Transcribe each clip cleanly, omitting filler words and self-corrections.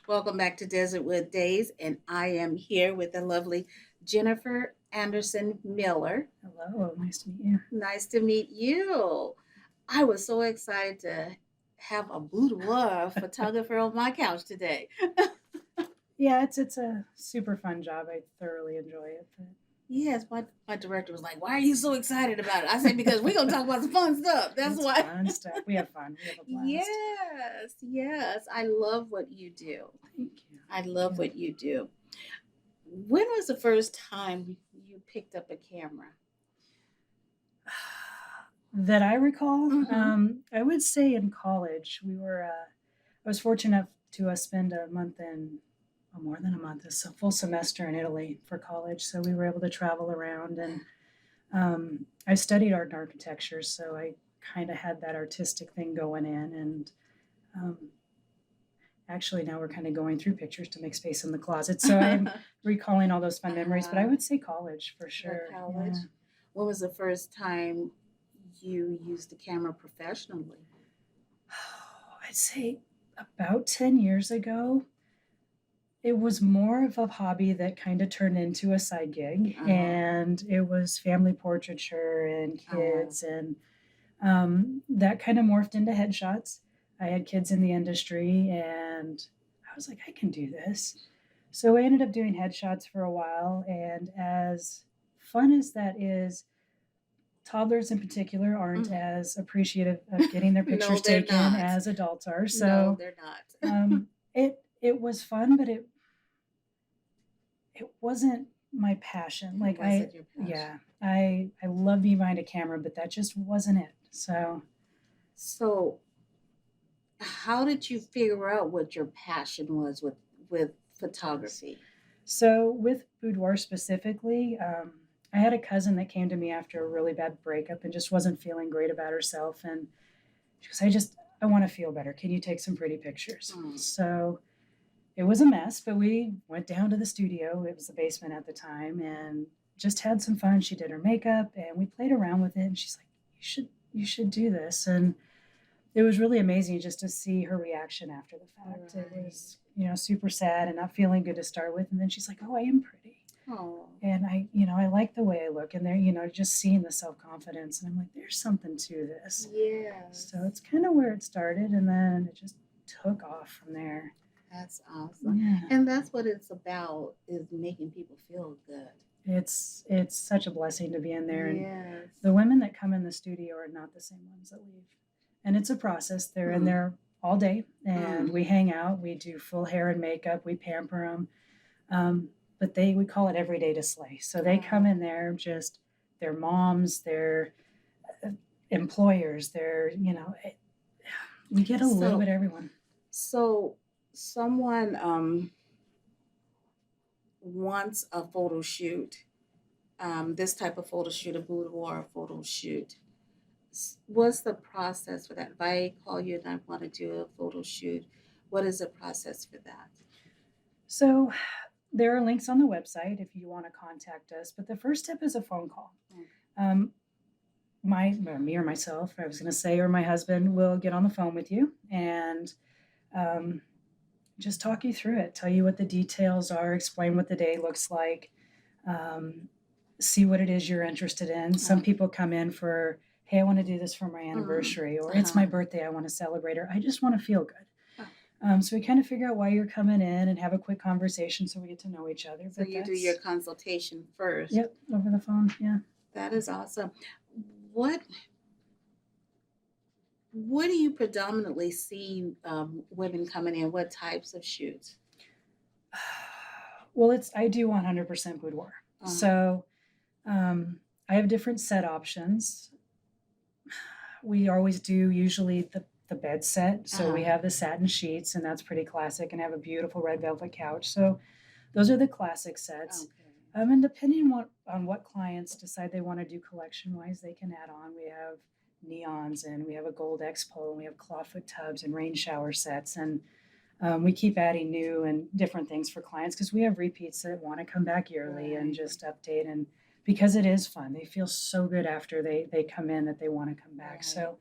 Welcome back to Desertwood Days, and I am here with the lovely Jennifer Anderson Miller. Hello, nice to meet you. Nice to meet you. I was so excited to have a boudoir photographer on my couch today. Yeah, it's a super fun job. I thoroughly enjoy it. Yes, my director was like, "Why are you so excited about it?" I said, "Because we're gonna talk about some fun stuff. That's It's why." fun stuff. We have fun. We have a blast. Yes. I love what you do. Thank you. I Thank love you. what you do. When was the first time you picked up a camera? That I recall, Mm-hmm. I would say in college we were. I was fortunate enough to spend a month in, more than a month, a full semester in Italy for college. So we were able to travel around, and I studied art and architecture, so I kind of had that artistic thing going in, and um, actually now we're kind of going through pictures to make space in the closet, so I'm recalling all those fun memories, but I uh, would say college for for sure. college. Yeah. When was the first time you used the camera professionally? I'd say about 10 years ago. It was more of a hobby that kind of turned into a side gig, Uh-huh. and it was family portraiture and Uh, kids, and that kind of morphed into headshots. I had kids in the industry, and I was like, I can do this. So I ended up doing headshots for a while. And as fun as that is, toddlers in particular aren't mm. as appreciative of getting their No, pictures they're taken not. as adults are. No, So they're not. it was fun, but it wasn't my passion. It Like wasn't your passion. yeah, I love being behind a camera, but that just wasn't it. So So, how did you figure out what your passion was with yes. photography? So with boudoir specifically, I had a cousin that came to me after a really bad breakup and just wasn't feeling great about herself, and she goes, I want to feel better. Can you take some pretty pictures? Mm. So it was a mess, but we went down to the studio. It was the basement at the time, and just had some fun. She did her makeup, and we played around with it. And she's like, you should do this." And it was really amazing just to see her reaction after the fact. It Right. was, super sad and not feeling good to start with. And then she's like, "Oh, I am pretty." Oh, And I like the way I look. And there, just seeing the self confidence. And I'm like, there's something to this. yes. So it's kind of where it started. And then it just took off from there. That's awesome. Yeah. And that's what it's about is making people feel good. It's such a blessing to be in there. And Yes. the women that come in the studio are not the same ones that leave. And it's a process. They're in Mm. there all day, and Mm. we hang out. We do full hair and makeup. We pamper them. But we call it every day to slay. So they come in there just their moms, their uh, employers, we get a little So bit of everyone. so someone wants a photo shoot, this type of photo shoot, a boudoir photo shoot. What's the process for that? If I call you and I want to do a photo shoot, what is the process for that? So there are links on the website if you want to contact us. But the first step is a phone call. Okay. Um, me or myself, I was going to say, or my husband will get on the phone with you and um, just talk you through it, tell you what the details are, explain what the day looks like, um, see what it is you're interested in. Some people come in for, hey, I want to do this for my anniversary, or it's my birthday, I want to celebrate, or I just want to feel good. Oh. So we kind of figure out why you're coming in and have a quick conversation so we get to know each other. So you do your consultation first. Yep, over the phone. Yeah. That is awesome. What what do you predominantly see women coming in? What types of shoots? Well, I do 100% boudoir. Uh, So um, I have different set options. We always do usually the bed set. So we uh-huh. have the satin sheets, and that's pretty classic, and have a beautiful red velvet couch. So those are the classic sets. Okay. And depending on what clients decide they want to do collection wise, they can add on. We have neons, and we have a gold expo, and we have clawfoot tubs and rain shower sets. And we keep adding new and different things for clients because we have repeats that want to come back yearly and Right. just update. And because it is fun, they feel so good after they come in that they want to come back. Right. So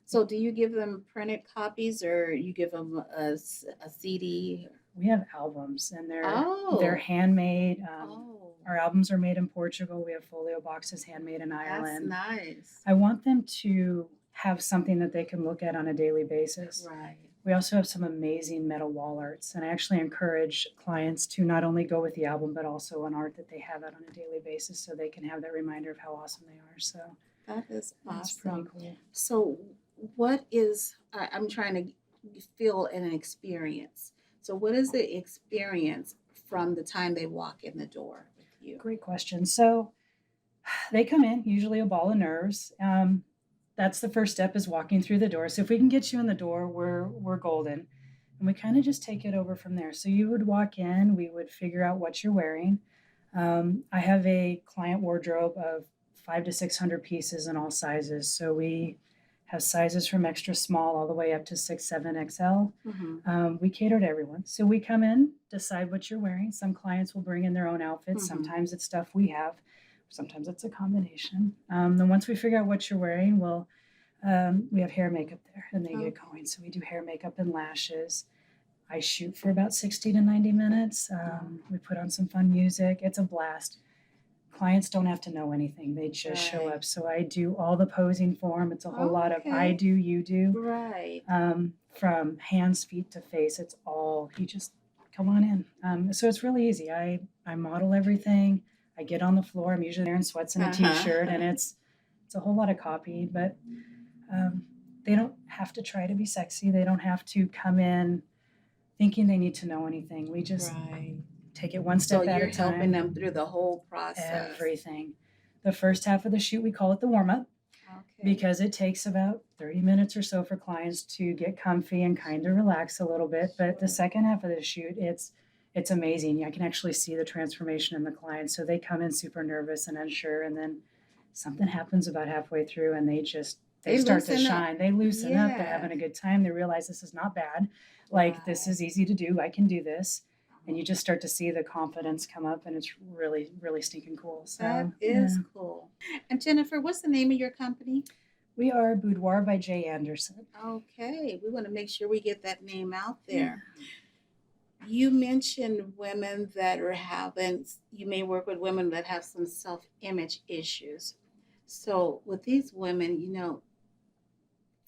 So do you give them printed copies or you give them a CD? We have albums, and they're Oh, handmade. oh, Our albums are made in Portugal. We have folio boxes handmade in that's Ireland. nice. I want them to have something that they can look at on a daily basis. Right. We also have some amazing metal wall arts, and I actually encourage clients to not only go with the album, but also an art that they have out on a daily basis so they can have that reminder of how awesome they are. So That is that's pretty awesome. cool. So what is, I'm trying to feel an experience. So what is the experience from the time they walk in the door with you? Great question. So they come in, usually a ball of nerves. That's the first step, is walking through the door. So if we can get you in the door, we're golden. And we kind of just take it over from there. So you would walk in, we would figure out what you're wearing. I have a client wardrobe of 500 to 600 pieces in all sizes. So we have sizes from extra small all the way up to 6, 7 XL. We cater to everyone. So we come in, decide what you're wearing. Some clients will bring in their own outfits. Sometimes it's stuff we have. Sometimes it's a combination. Then once we figure out what you're wearing, we have hair and makeup there, and they get going. So we do hair, makeup, and lashes. I shoot for about 60 to 90 minutes. We put on some fun music. It's a blast. Clients don't have to know anything. They just show up. So I do all the posing for them. It's a whole lot of I do, you do. Right. From hands, feet to face, it's all, you just come on in. So it's really easy. I model everything. I get on the floor. I'm usually there in sweats and a t-shirt, and it's a whole lot of copy, but they don't have to try to be sexy. They don't have to come in thinking they need to know anything. We just take it one step at a time. So you're helping them through the whole process. Everything. The first half of the shoot, we call it the warm-up, because it takes about 30 minutes or so for clients to get comfy and kind of relax a little bit. But the second half of the shoot, it's amazing. I can actually see the transformation in the client. So they come in super nervous and unsure, and then something happens about halfway through, and they start to shine. They loosen up. They're having a good time. They realize this is not bad. Like, this is easy to do. I can do this. And you just start to see the confidence come up, and it's really, really stinking cool. So that is cool. And Jennifer, what's the name of your company? We are Buodior by Jay Anderson. Okay. We want to make sure we get that name out there. You mentioned women that are you may work with women that have some self-image issues. So with these women,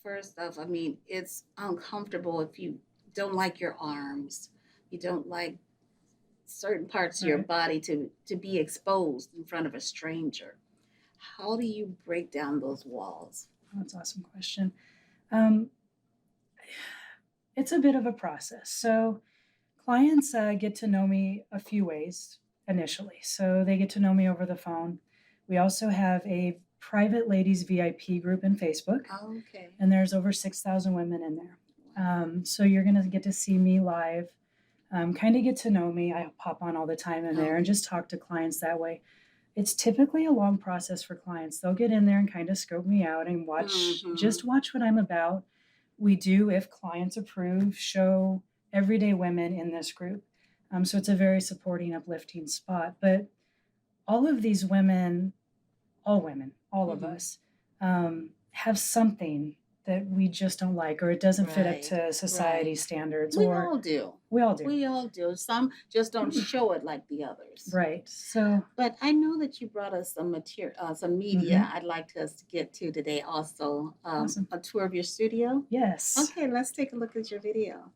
first off, I mean, it's uncomfortable if you don't like your arms, you don't like certain parts of your body to be exposed in front of a stranger. How do you break down those walls? That's an awesome question. It's a bit of a process. So clients get to know me a few ways initially. So they get to know me over the phone. We also have a private ladies VIP group in Facebook. Okay. And there's over 6,000 women in there. So you're going to get to see me live, kind of get to know me. I pop on all the time in there and just talk to clients that way. It's typically a long process for clients. They'll get in there and kind of scope me out and watch what I'm about. We do, if clients approve, show everyday women in this group. So it's a very supporting, uplifting spot. But all of these women, all of us, have something that we just don't like, or it doesn't fit up to society standards. We all do. We all do. We all do. Some just don't show it like the others. Right. So, but I know that you brought us some material, some media. I'd like us to get to today also. Awesome. A tour of your studio. Yes. Okay, let's take a look at your video.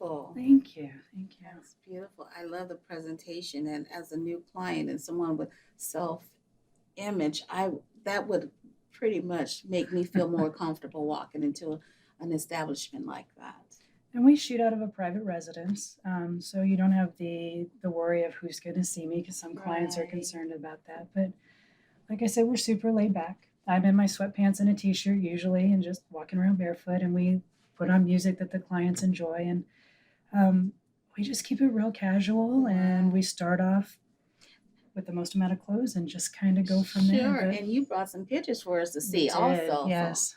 beautiful. Thank you. Thank you. That's beautiful. I love the presentation. And as a new client and someone with self image, I that would pretty much make me feel more comfortable walking into an establishment like that. And we shoot out of a private residence, so you don't have the worry of who's going to see me because some clients are Right. concerned about that. But like I said, we're super laid back. I'm in my sweatpants and a t-shirt usually, and just walking around barefoot. And we put on music that the clients enjoy, and we just keep it real casual. And we start off with the most amount of clothes and just kind of go from there. Sure. But And you brought some pictures for us to we see did, also. yes.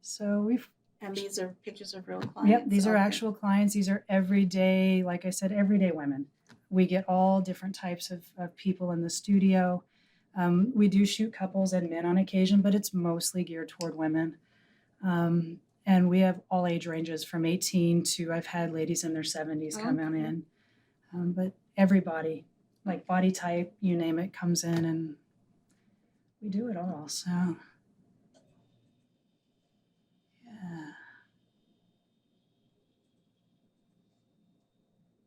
So we've And these are pictures of real Yep, clients. these are Okay. actual clients. These are everyday, like I said, everyday women. We get all different types of people in the studio. We do shoot couples and men on occasion, but it's mostly geared toward women. And we have all age ranges from 18 to I've had ladies in their 70s come on Okay. in. But everybody, like body type, you name it, comes in and we do it all. So, yeah.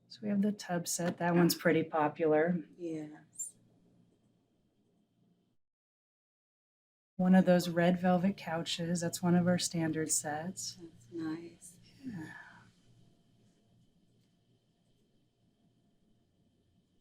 So we have the tub set. That one's pretty popular. Yes. One of those red velvet couches. That's one of our standard sets. That's nice. Yeah.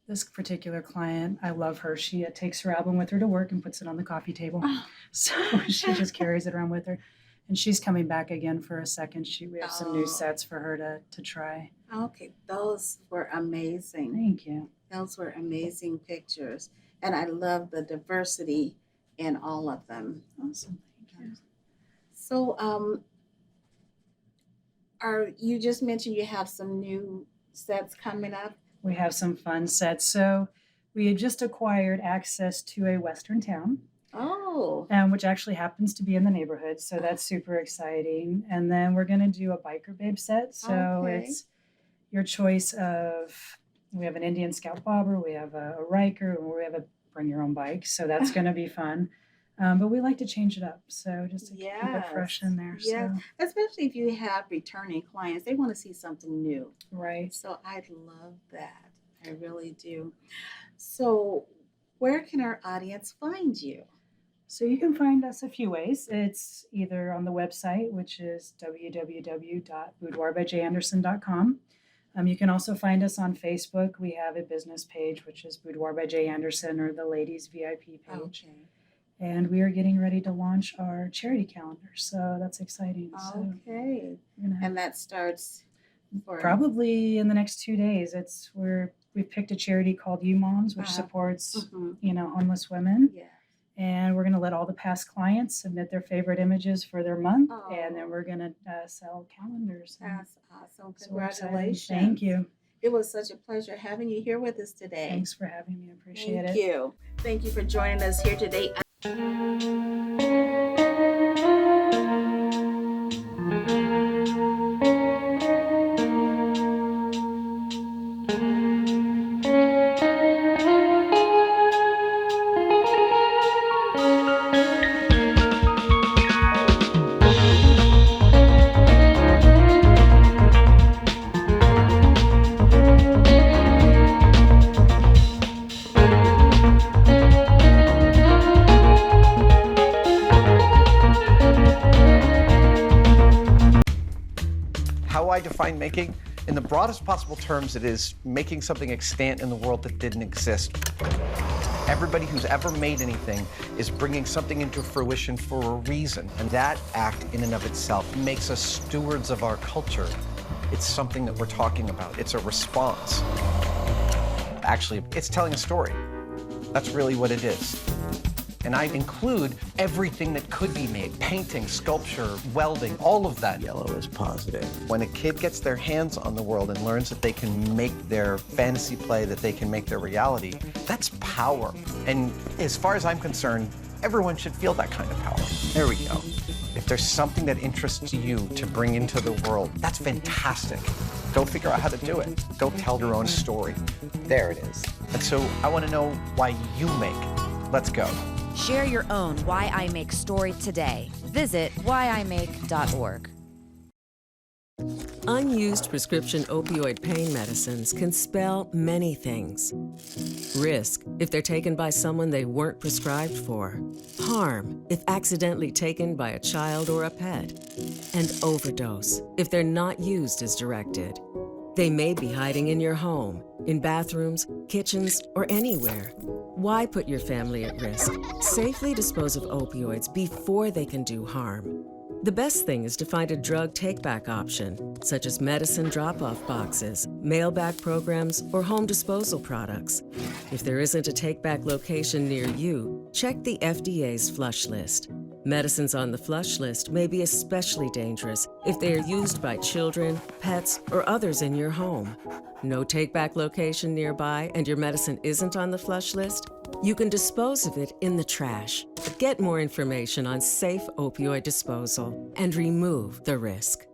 This particular client, I love her. She takes her album with her to work and puts it on the coffee table. Oh. So she just carries it around with her. And she's coming back again for a second shoot. We have some Oh. new sets for her to try. Okay, those were amazing. Thank you. Those were amazing pictures. And I love the diversity in all of them. Awesome. Thank you. So, you just mentioned you have some new sets coming up? We have some fun sets. So we had just acquired access to a Western town, Oh, which actually happens to be in the neighborhood. So that's super exciting. And then we're going to do a biker babe set. So Okay. it's your choice of, we have an Indian Scout bobber, we have a Riker, and we have a bring your own bike. So that's going to be fun. But we like to change it up. So just to keep it fresh in there. Yeah, So, especially if you have returning clients, they want to see something new. right. So I love that. I really do. So, where can our audience find you? So you can find us a few ways. It's either on the website, which is www.buodiorbjanderson.com. You can also find us on Facebook. We have a business page, which is Boudoir by J. Anderson, or the Ladies VIP page. Okay. And we are getting ready to launch our charity calendar. So that's exciting. So Okay. we're gonna have And that starts for probably in the next 2 days. We've picked a charity called You Moms, which Uh-huh. supports, Mhm. homeless women. Yeah. And we're going to let all the past clients submit their favorite images for their month. Oh. And then we're going to sell calendars. And That's awesome. so we're excited. Congratulations. Thank you. It was such a pleasure having you here with us today. Thanks for having me. I appreciate Thank it. you. Thank you for joining us here today. How I define making? In the broadest possible terms, it is making something extant in the world that didn't exist. Everybody who's ever made anything is bringing something into fruition for a reason, and that act in and of itself makes us stewards of our culture. It's something that we're talking about. It's a response. Actually, it's telling a story. That's really what it is. And I include everything that could be made: painting, sculpture, welding, all of that. Yellow is positive. When a kid gets their hands on the world and learns that they can make their fantasy play, that they can make their reality, that's power. And as far as I'm concerned, everyone should feel that kind of power. There we go. If there's something that interests you to bring into the world, that's fantastic. Go figure out how to do it. Go tell your own story. There it is. And so I want to know why you make. Let's go. Share your own Why I Make story today. Visit whyimake.org. Unused prescription opioid pain medicines can spell many things. Risk, if they're taken by someone they weren't prescribed for. Harm, if accidentally taken by a child or a pet. And overdose, if they're not used as directed. They may be hiding in your home, in bathrooms, kitchens, or anywhere. Why put your family at risk? Safely dispose of opioids before they can do harm. The best thing is to find a drug take-back option, such as medicine drop-off boxes, mail-back programs, or home disposal products. If there isn't a take-back location near you, check the FDA's flush list. Medicines on the flush list may be especially dangerous if they are used by children, pets, or others in your home. No take-back location nearby and your medicine isn't on the flush list? You can dispose of it in the trash. Get more information on safe opioid disposal and remove the risk.